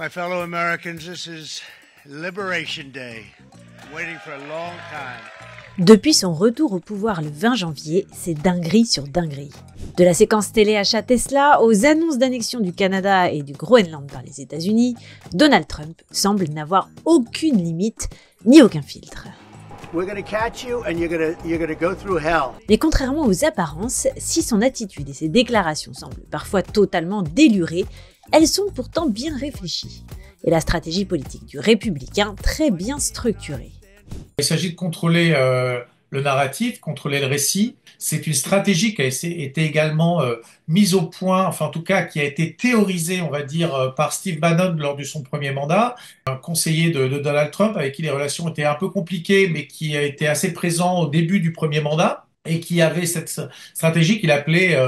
My fellow Americans, this is Liberation Day. I'm waiting for a long time. Depuis son retour au pouvoir le 20 janvier, c'est dinguerie sur dinguerie. De la séquence télé-achat Tesla aux annonces d'annexion du Canada et du Groenland par les États-Unis, Donald Trump semble n'avoir aucune limite ni aucun filtre. Mais contrairement aux apparences, si son attitude et ses déclarations semblent parfois totalement délurées, elles sont pourtant bien réfléchies. Et la stratégie politique du républicain très bien structurée. Il s'agit de contrôler le narratif, contrôler le récit. C'est une stratégie qui a été également mise au point, enfin en tout cas qui a été théorisée, on va dire, par Steve Bannon lors de son premier mandat, un conseiller de Donald Trump avec qui les relations étaient un peu compliquées, mais qui a été assez présent au début du premier mandat et qui avait cette stratégie qu'il appelait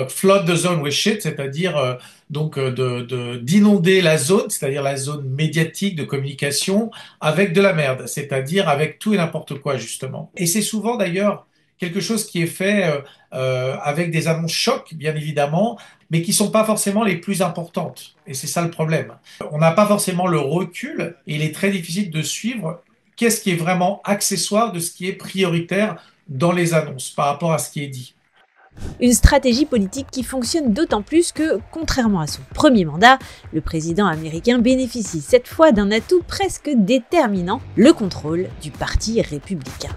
flood the zone with shit, c'est-à-dire d'inonder la zone, c'est-à-dire la zone médiatique de communication avec de la merde, c'est-à-dire avec tout et n'importe quoi justement. Et c'est souvent d'ailleurs quelque chose qui est fait avec des annonces chocs, bien évidemment, mais qui sont pas forcément les plus importantes. Et c'est ça le problème. On n'a pas forcément le recul et il est très difficile de suivre qu'est-ce qui est vraiment accessoire de ce qui est prioritaire dans les annonces par rapport à ce qui est dit. Une stratégie politique qui fonctionne d'autant plus que, contrairement à son premier mandat, le président américain bénéficie cette fois d'un atout presque déterminant, le contrôle du parti républicain.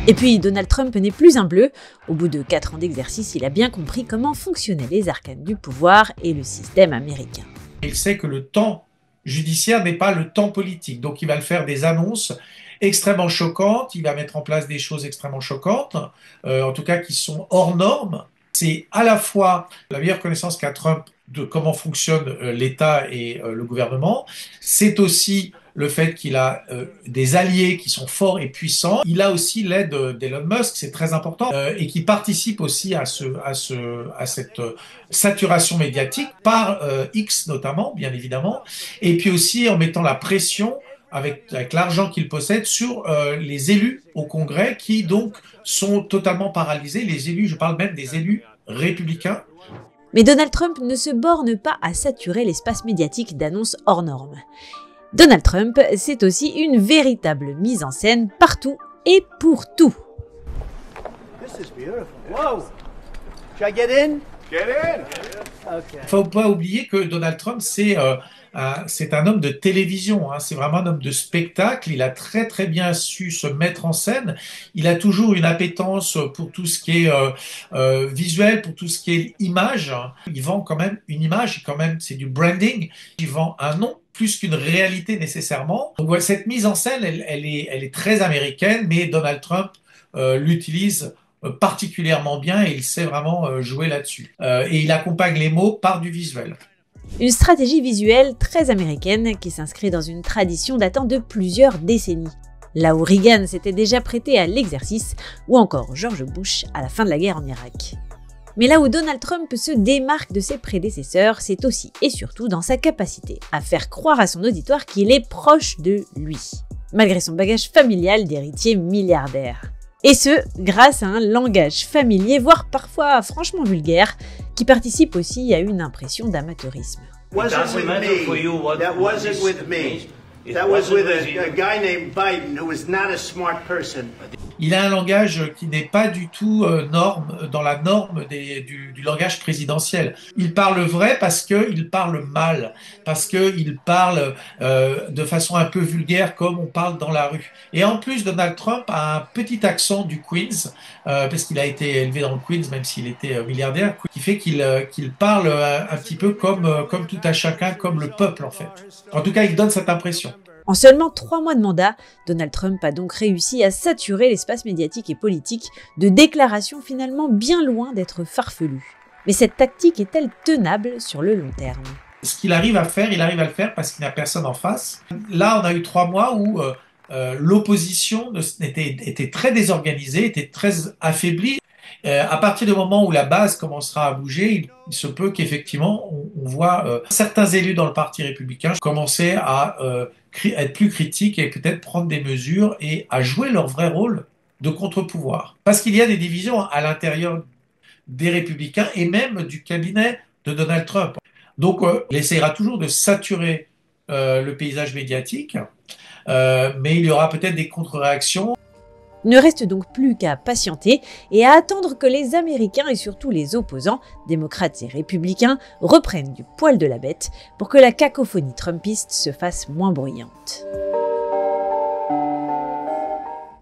Et puis, Donald Trump n'est plus un bleu. Au bout de 4 ans d'exercice, il a bien compris comment fonctionnaient les arcanes du pouvoir et le système américain. Il sait que le temps judiciaire n'est pas le temps politique, donc il va le faire des annonces extrêmement choquantes, il va mettre en place des choses extrêmement choquantes, en tout cas qui sont hors normes. C'est à la fois la meilleure connaissance qu'a Trump de comment fonctionne l'État et le gouvernement, c'est aussi le fait qu'il a des alliés qui sont forts et puissants. Il a aussi l'aide d'Elon Musk, c'est très important, et qui participe aussi à cette saturation médiatique par X notamment, bien évidemment, et puis aussi en mettant la pression avec l'argent qu'il possède sur les élus au Congrès qui donc sont totalement paralysés. Les élus, je parle même des élus républicains. Mais Donald Trump ne se borne pas à saturer l'espace médiatique d'annonces hors normes. Donald Trump, c'est aussi une véritable mise en scène partout et pour tout. Faut pas oublier que Donald Trump, c'est un homme de télévision, hein. C'est vraiment un homme de spectacle. Il a très très bien su se mettre en scène. Il a toujours une appétence pour tout ce qui est visuel, pour tout ce qui est image. Il vend quand même une image, quand même, c'est du branding. Il vend un nom plus qu'une réalité nécessairement. Donc cette mise en scène, elle est très américaine, mais Donald Trump l'utilise particulièrement bien et il sait vraiment jouer là-dessus. Et il accompagne les mots par du visuel. Une stratégie visuelle très américaine qui s'inscrit dans une tradition datant de plusieurs décennies. Là où Reagan s'était déjà prêté à l'exercice, ou encore George Bush à la fin de la guerre en Irak. Mais là où Donald Trump se démarque de ses prédécesseurs, c'est aussi et surtout dans sa capacité à faire croire à son auditoire qu'il est proche de lui, malgré son bagage familial d'héritier milliardaire. Et ce, grâce à un langage familier, voire parfois franchement vulgaire, qui participe aussi à une impression d'amateurisme. Il a un langage qui n'est pas du tout dans la norme du langage présidentiel. Il parle vrai parce qu'il parle mal, parce qu'il parle de façon un peu vulgaire comme on parle dans la rue. Et en plus, Donald Trump a un petit accent du Queens, parce qu'il a été élevé dans le Queens, même s'il était milliardaire, qui fait qu'il parle un petit peu comme tout à chacun, comme le peuple en fait. En tout cas, il donne cette impression. En seulement 3 mois de mandat, Donald Trump a donc réussi à saturer l'espace médiatique et politique de déclarations finalement bien loin d'être farfelues. Mais cette tactique est-elle tenable sur le long terme ? Ce qu'il arrive à faire, il arrive à le faire parce qu'il n'a personne en face. Là, on a eu 3 mois où l'opposition était très désorganisée, était très affaiblie. À partir du moment où la base commencera à bouger, il se peut qu'effectivement on voit certains élus dans le parti républicain commencer à être plus critiques et peut-être prendre des mesures et à jouer leur vrai rôle de contre-pouvoir. Parce qu'il y a des divisions à l'intérieur des républicains et même du cabinet de Donald Trump. Donc, il essaiera toujours de saturer le paysage médiatique, mais il y aura peut-être des contre-réactions. Il ne reste donc plus qu'à patienter et à attendre que les Américains et surtout les opposants, démocrates et républicains, reprennent du poil de la bête pour que la cacophonie trumpiste se fasse moins bruyante.